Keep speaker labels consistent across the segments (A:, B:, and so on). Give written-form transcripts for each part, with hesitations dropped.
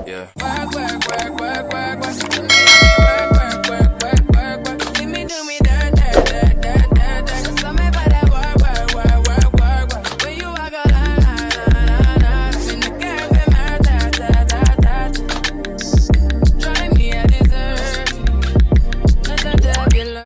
A: Yeah.
B: Work, work, work, work, work, work. See me work, work, work, work, work, work. See me do me dirt, dirt, dirt, dirt, dirt, dirt. Cause I'm about that work, work, work, work, work, work. When you walk a line, line, line, line, line. In the cafe, man, da, da, da, da, da. Drive me a dessert. Let that dab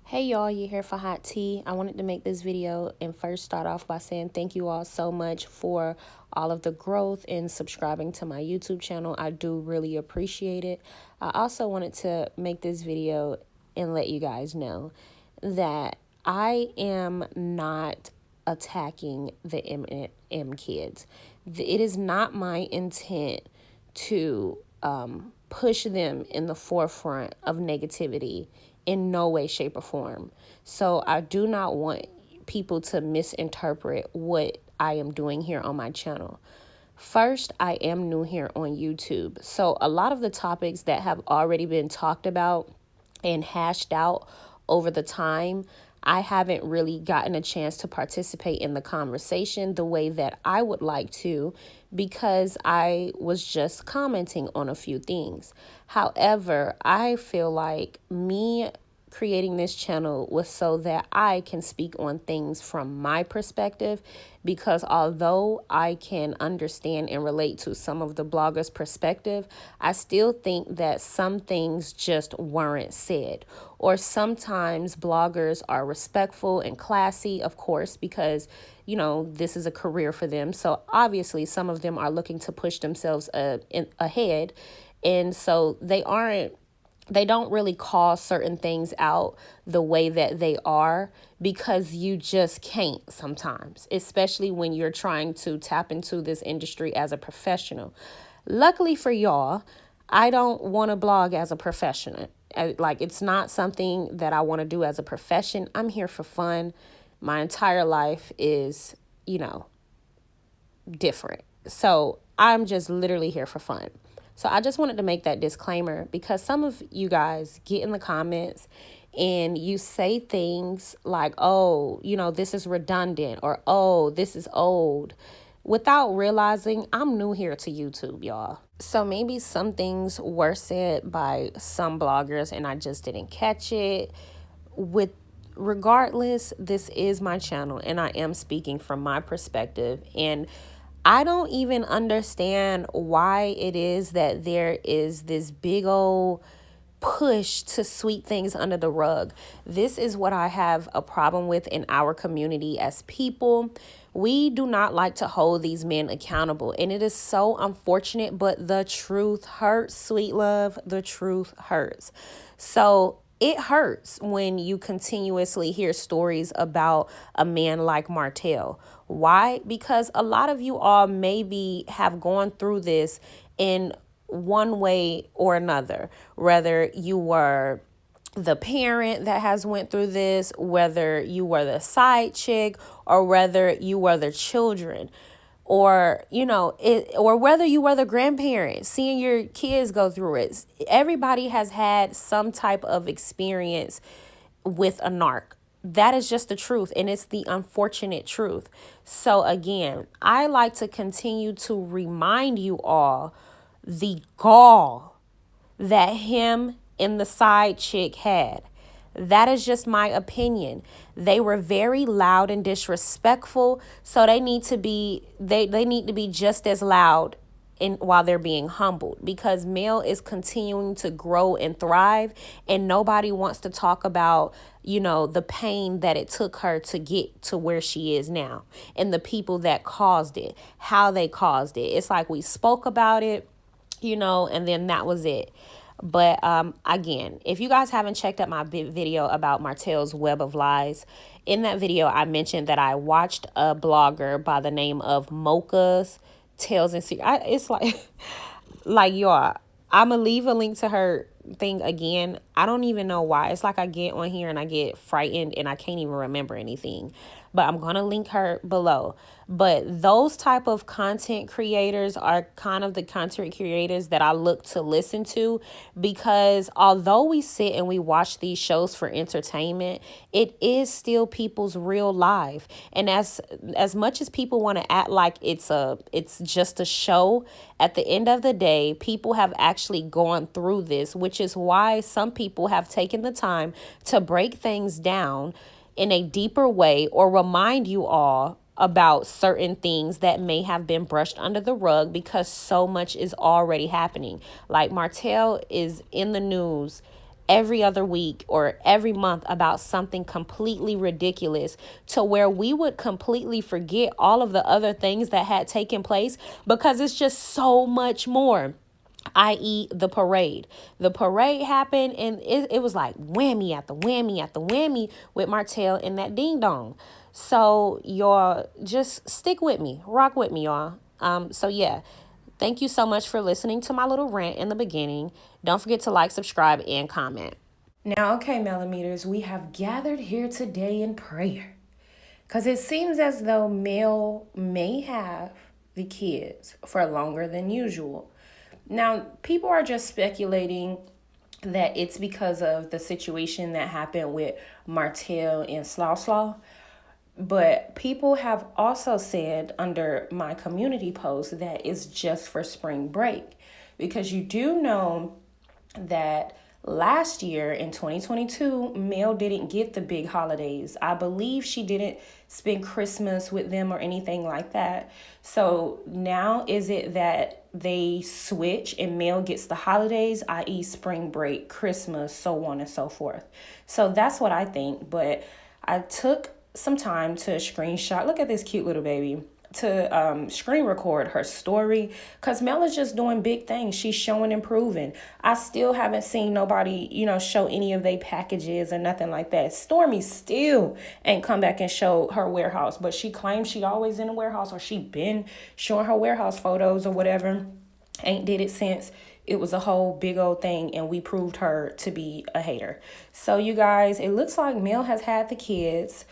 C: Hey y'all, you here for hot tea. I wanted to make this video and first start off by saying thank you all so much for all of the growth and subscribing to my YouTube channel. I do really appreciate it. I also wanted to make this video and let you guys know that I am not attacking the M kids. It is not my intent to push them in the forefront of negativity in no way, shape, or form. So I do not want people to misinterpret what I am doing here on my channel. First, I am new here on YouTube. So a lot of the topics that have already been talked about and hashed out over the time, I haven't really gotten a chance to participate in the conversation the way that I would like to because I was just commenting on a few things. However, I feel like me creating this channel was so that I can speak on things from my perspective, because although I can understand and relate to some of the bloggers' perspective, I still think that some things just weren't said. Or sometimes bloggers are respectful and classy, of course, because this is a career for them. So obviously some of them are looking to push themselves ahead. And so they don't really call certain things out the way that they are, because you just can't sometimes, especially when you're trying to tap into this industry as a professional. Luckily for y'all, I don't want to blog as a professional. Like, it's not something that I want to do as a profession. I'm here for fun. My entire life is, different. So I'm just literally here for fun. So I just wanted to make that disclaimer, because some of you guys get in the comments and you say things like, oh, this is redundant, or, oh, this is old, without realizing I'm new here to YouTube, y'all. So maybe some things were said by some bloggers and I just didn't catch it. Regardless, this is my channel and I am speaking from my perspective, and I don't even understand why it is that there is this big old push to sweep things under the rug. This is what I have a problem with in our community as people. We do not like to hold these men accountable, and it is so unfortunate, but the truth hurts, sweet love. The truth hurts. So it hurts when you continuously hear stories about a man like Martell. Why? Because a lot of you all maybe have gone through this in one way or another, whether you were the parent that has went through this, whether you were the side chick, or whether you were the children, or or whether you were the grandparent seeing your kids go through it. Everybody has had some type of experience with a narc. That is just the truth, and it's the unfortunate truth. So again, I like to continue to remind you all the gall that him and the side chick had. That is just my opinion. They were very loud and disrespectful, so they need to be just as loud while they're being humbled, because Mel is continuing to grow and thrive, and nobody wants to talk about the pain that it took her to get to where she is now, and the people that caused it, how they caused it. It's like we spoke about it, and then that was it. But again, if you guys haven't checked out my video about Martell's Web of Lies, in that video I mentioned that I watched a blogger by the name of Mocha's Tales and Secrets. It's like y'all, I'm gonna leave a link to her thing again. I don't even know why. It's like I get on here and I get frightened and I can't even remember anything. But I'm going to link her below. But those type of content creators are kind of the content creators that I look to listen to, because although we sit and we watch these shows for entertainment, it is still people's real life. And as much as people want to act like it's just a show, at the end of the day, people have actually gone through this, which is why some people have taken the time to break things down in a deeper way or remind you all about certain things that may have been brushed under the rug, because so much is already happening. Like Martell is in the news every other week or every month about something completely ridiculous, to where we would completely forget all of the other things that had taken place because it's just so much more, i.e. the parade. The parade happened and it was like whammy after whammy after whammy with Martell and that ding dong. So y'all just stick with me, rock with me, y'all. So yeah, thank you so much for listening to my little rant in the beginning. Don't forget to like, subscribe, and comment. Now, okay, millimeters, we have gathered here today in prayer, because it seems as though Mel may have the kids for longer than usual. Now, people are just speculating that it's because of the situation that happened with Martell and Slaw. But people have also said under my community post that it's just for spring break, because you do know that last year in 2022, Mel didn't get the big holidays. I believe she didn't spend Christmas with them or anything like that. So now is it that they switch and Mel gets the holidays, i.e. spring break, Christmas, so on and so forth. So that's what I think. But I took some time to screenshot. Look at this cute little baby. To screen record her story, because Mel is just doing big things. She's showing and proving. I still haven't seen nobody, show any of their packages or nothing like that. Stormy still ain't come back and show her warehouse, but she claims she always in the warehouse, or she been showing her warehouse photos or whatever. Ain't did it since it was a whole big old thing and we proved her to be a hater. So you guys, it looks like Mel has had the kids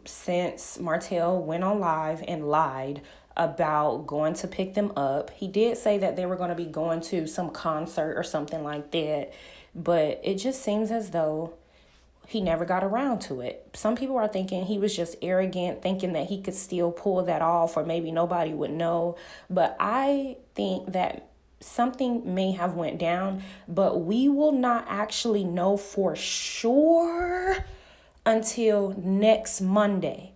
C: since Martell went on live and lied about going to pick them up. He did say that they were going to be going to some concert or something like that, but it just seems as though he never got around to it. Some people are thinking he was just arrogant, thinking that he could still pull that off, or maybe nobody would know. But I think that something may have went down, but we will not actually know for sure until next Monday.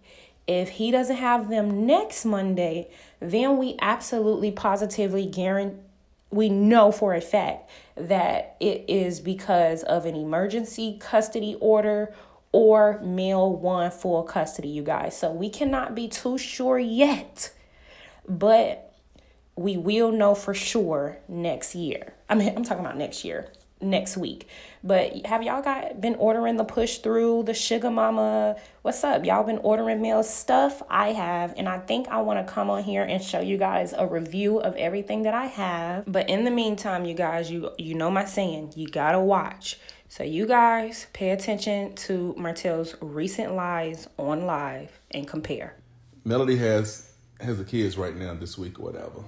C: If he doesn't have them next Monday, then we absolutely positively we know for a fact that it is because of an emergency custody order or Mel won full custody, you guys. So we cannot be too sure yet, but we will know for sure next year. I'm talking about next year, next week. But have y'all been ordering the push through, the sugar mama? What's up? Y'all been ordering Mel stuff? I have, and I think I want to come on here and show you guys a review of everything that I have. But in the meantime, you guys, you know my saying, you gotta watch. So you guys pay attention to Martell's recent lies on live and compare.
A: Melody has the kids right now this week or whatever.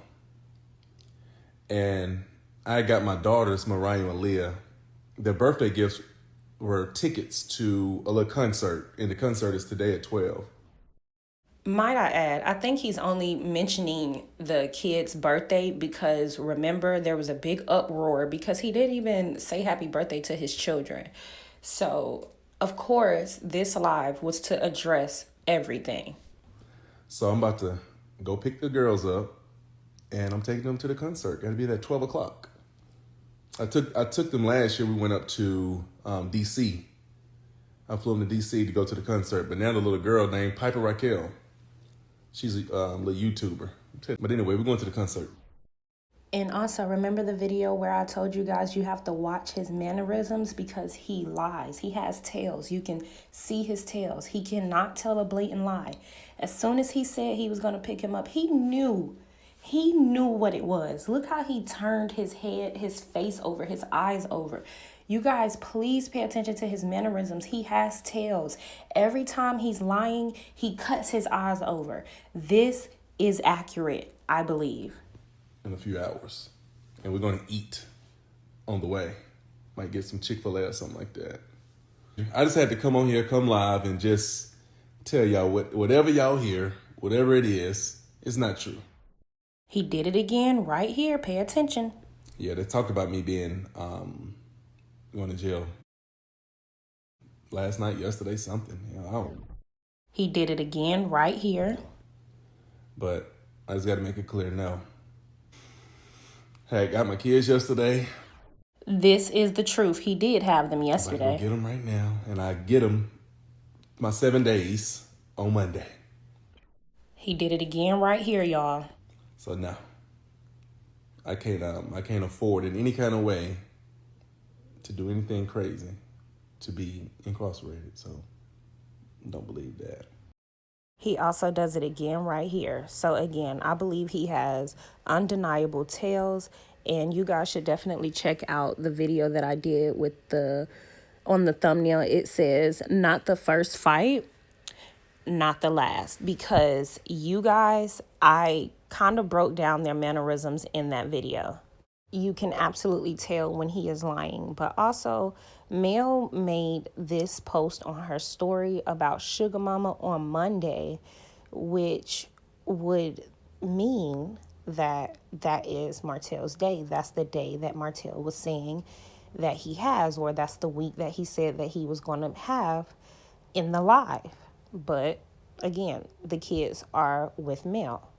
A: And I got my daughters, Mariah and Leah, their birthday gifts were tickets to a little concert. And the concert is today at 12.
C: Might I add, I think he's only mentioning the kid's birthday because remember there was a big uproar because he didn't even say happy birthday to his children. So, of course, this live was to address everything.
A: So I'm about to go pick the girls up and I'm taking them to the concert. Gotta be there at 12 o'clock. I took them last year. We went up to DC. I flew them to DC to go to the concert. But now the little girl named Piper Raquel, she's a little YouTuber. But anyway, we're going to the concert.
C: And also, remember the video where I told you guys you have to watch his mannerisms because he lies. He has tails. You can see his tails. He cannot tell a blatant lie. As soon as he said he was going to pick him up, he knew He knew what it was. Look how he turned his head, his face over, his eyes over. You guys, please pay attention to his mannerisms. He has tails. Every time he's lying, he cuts his eyes over. This is accurate, I believe.
A: In a few hours. And we're going to eat on the way. Might get some Chick-fil-A or something like that. I just had to come on here, come live, and just tell y'all whatever y'all hear, whatever it is, it's not true.
C: He did it again right here. Pay attention.
A: Yeah, they talked about me being going to jail last night, yesterday, something. I don't.
C: He did it again right here.
A: But I just got to make it clear now. Hey, I got my kids yesterday.
C: This is the truth. He did have them yesterday.
A: I'm going to get them right now. And I get them my 7 days on Monday.
C: He did it again right here, y'all.
A: So no, I can't afford in any kind of way to do anything crazy to be incarcerated. So don't believe that.
C: He also does it again right here. So again, I believe he has undeniable tails, and you guys should definitely check out the video that I did with on the thumbnail. It says, not the first fight, not the last, because you guys, I kind of broke down their mannerisms in that video. You can absolutely tell when he is lying. But also, Mel made this post on her story about Sugar Mama on Monday, which would mean that that is Martell's day. That's the day that Martell was saying that he has, or that's the week that he said that he was going to have in the live. But again, the kids are with Mel.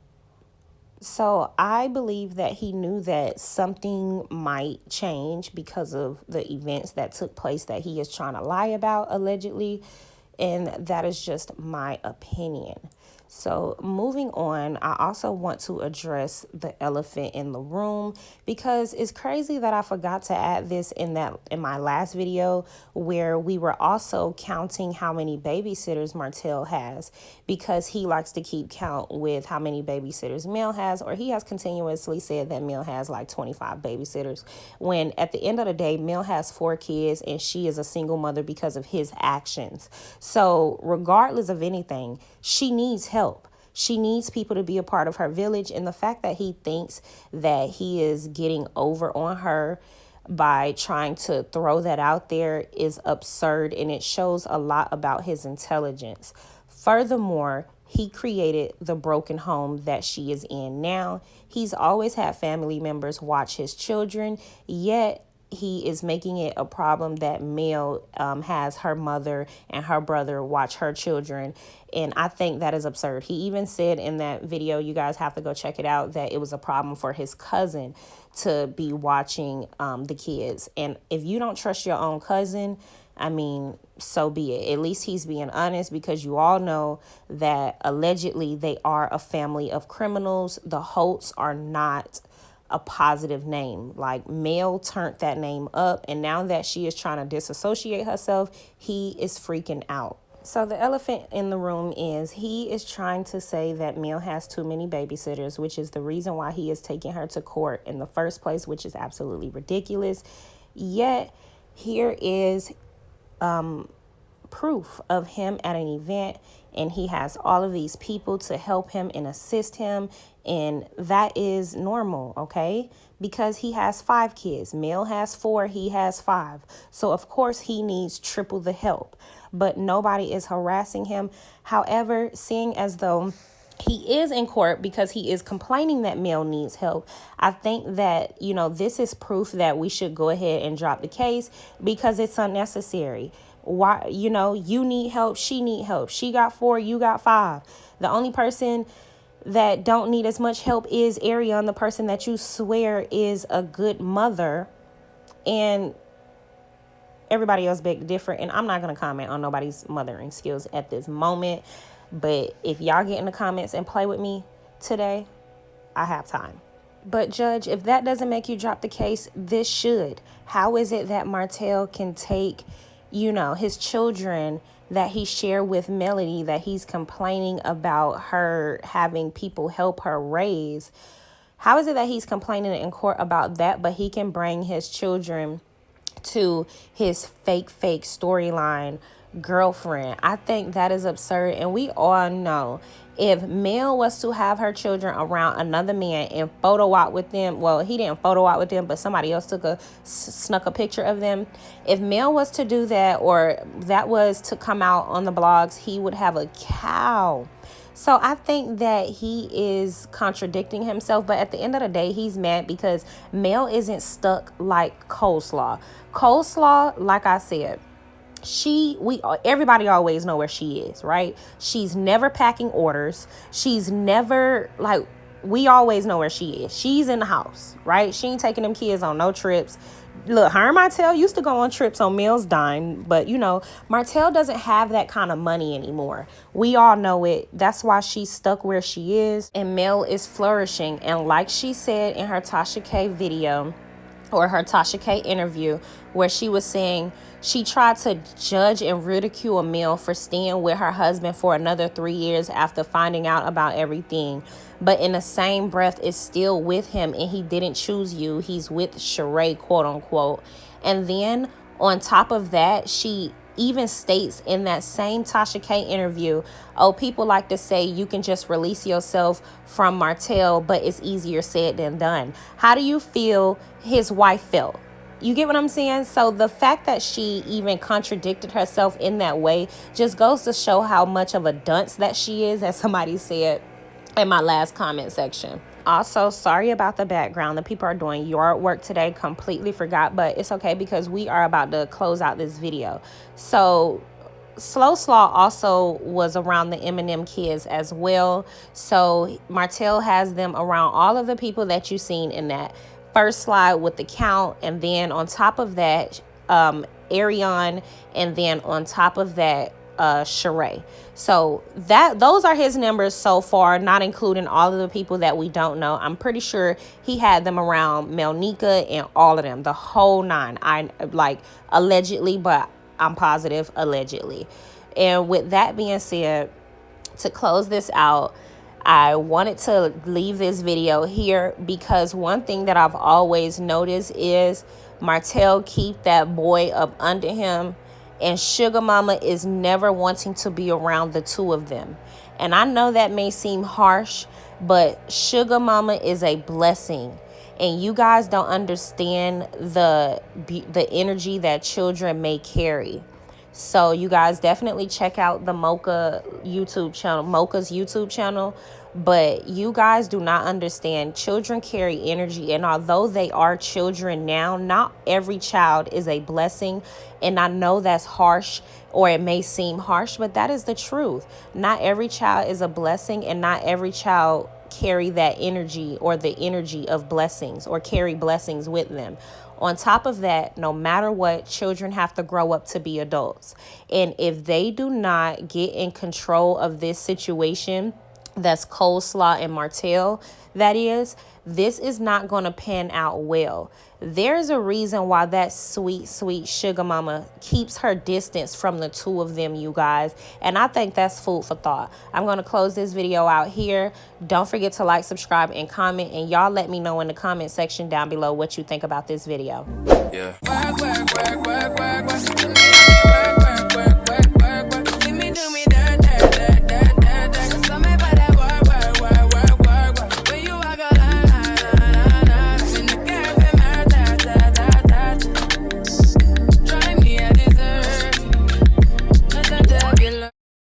C: So I believe that he knew that something might change because of the events that took place that he is trying to lie about, allegedly. And that is just my opinion. So moving on, I also want to address the elephant in the room, because it's crazy that I forgot to add this in my last video, where we were also counting how many babysitters Martell has, because he likes to keep count with how many babysitters Mel has, or he has continuously said that Mel has like 25 babysitters, when at the end of the day, Mel has 4 kids and she is a single mother because of his actions. So regardless of anything, she needs help. She needs people to be a part of her village. And the fact that he thinks that he is getting over on her by trying to throw that out there is absurd. And it shows a lot about his intelligence. Furthermore, he created the broken home that she is in now. He's always had family members watch his children, yet he is making it a problem that Mel has her mother and her brother watch her children. And I think that is absurd. He even said in that video, you guys have to go check it out, that it was a problem for his cousin to be watching the kids. And if you don't trust your own cousin, I mean, so be it. At least he's being honest, because you all know that allegedly they are a family of criminals. The Holts are not a positive name. Like, Mel turned that name up, and now that she is trying to disassociate herself, he is freaking out. So the elephant in the room is he is trying to say that Mel has too many babysitters, which is the reason why he is taking her to court in the first place, which is absolutely ridiculous. Yet here is proof of him at an event, and he has all of these people to help him and assist him, and that is normal, okay? Because he has 5 kids. Mel has 4, he has 5. So of course he needs triple the help, but nobody is harassing him. However, seeing as though he is in court because he is complaining that Mel needs help, I think that, this is proof that we should go ahead and drop the case, because it's unnecessary. Why, you need help, she need help. She got 4, you got 5. The only person that don't need as much help is Ariane, the person that you swear is a good mother, and everybody else big different. And I'm not going to comment on nobody's mothering skills at this moment. But if y'all get in the comments and play with me today, I have time. But Judge, if that doesn't make you drop the case, this should. How is it that Martell can take, his children that he shared with Melody, that he's complaining about her having people help her raise? How is it that he's complaining in court about that, but he can bring his children to his fake storyline girlfriend? I think that is absurd. And we all know if Mel was to have her children around another man and photo op with them, well, he didn't photo op with them, but somebody else snuck a picture of them. If Mel was to do that, or that was to come out on the blogs, he would have a cow. So I think that he is contradicting himself, but at the end of the day, he's mad because Mel isn't stuck like Coleslaw. Coleslaw, like I said, everybody always know where she is, right? She's never packing orders. She's never, like, we always know where she is. She's in the house, right? She ain't taking them kids on no trips. Look, her and Martell used to go on trips on Mel's dime, but you know, Martell doesn't have that kind of money anymore. We all know it. That's why she's stuck where she is, and Mel is flourishing. And like she said in her Tasha K video, or her Tasha K interview, where she was saying she tried to judge and ridicule Mel for staying with her husband for another 3 years after finding out about everything. But in the same breath is still with him, and he didn't choose you. He's with Shari, quote unquote. And then on top of that, she even states in that same Tasha K interview, oh, people like to say you can just release yourself from Martell, but it's easier said than done. How do you feel his wife felt? You get what I'm saying? So the fact that she even contradicted herself in that way just goes to show how much of a dunce that she is, as somebody said in my last comment section. Also, sorry about the background. The people are doing yard work today. Completely forgot, but it's okay because we are about to close out this video. So Slow Slaw also was around the Eminem kids as well. So Martell has them around all of the people that you've seen in that first slide with the count. And then on top of that, Arion. And then on top of that, Shari. So those are his numbers so far, not including all of the people that we don't know. I'm pretty sure he had them around Melnika and all of them, the whole nine. I like allegedly, but I'm positive allegedly. And with that being said, to close this out, I wanted to leave this video here because one thing that I've always noticed is Martell keep that boy up under him, and Sugar Mama is never wanting to be around the two of them. And I know that may seem harsh, but Sugar Mama is a blessing. And you guys don't understand the energy that children may carry. So you guys definitely check out the Mocha's YouTube channel. But you guys do not understand. Children carry energy. And although they are children now, not every child is a blessing. And I know that's harsh, or it may seem harsh, but that is the truth. Not every child is a blessing, and not every child carry that energy or the energy of blessings or carry blessings with them. On top of that, no matter what, children have to grow up to be adults. And if they do not get in control of this situation, that's Coleslaw and Martell, this is not going to pan out well. There's a reason why that sweet, sweet Sugar Mama keeps her distance from the two of them, you guys. And I think that's food for thought. I'm going to close this video out here. Don't forget to like, subscribe, and comment. And y'all let me know in the comment section down below what you think about this video.
B: Yeah. Work, work, work, work, work.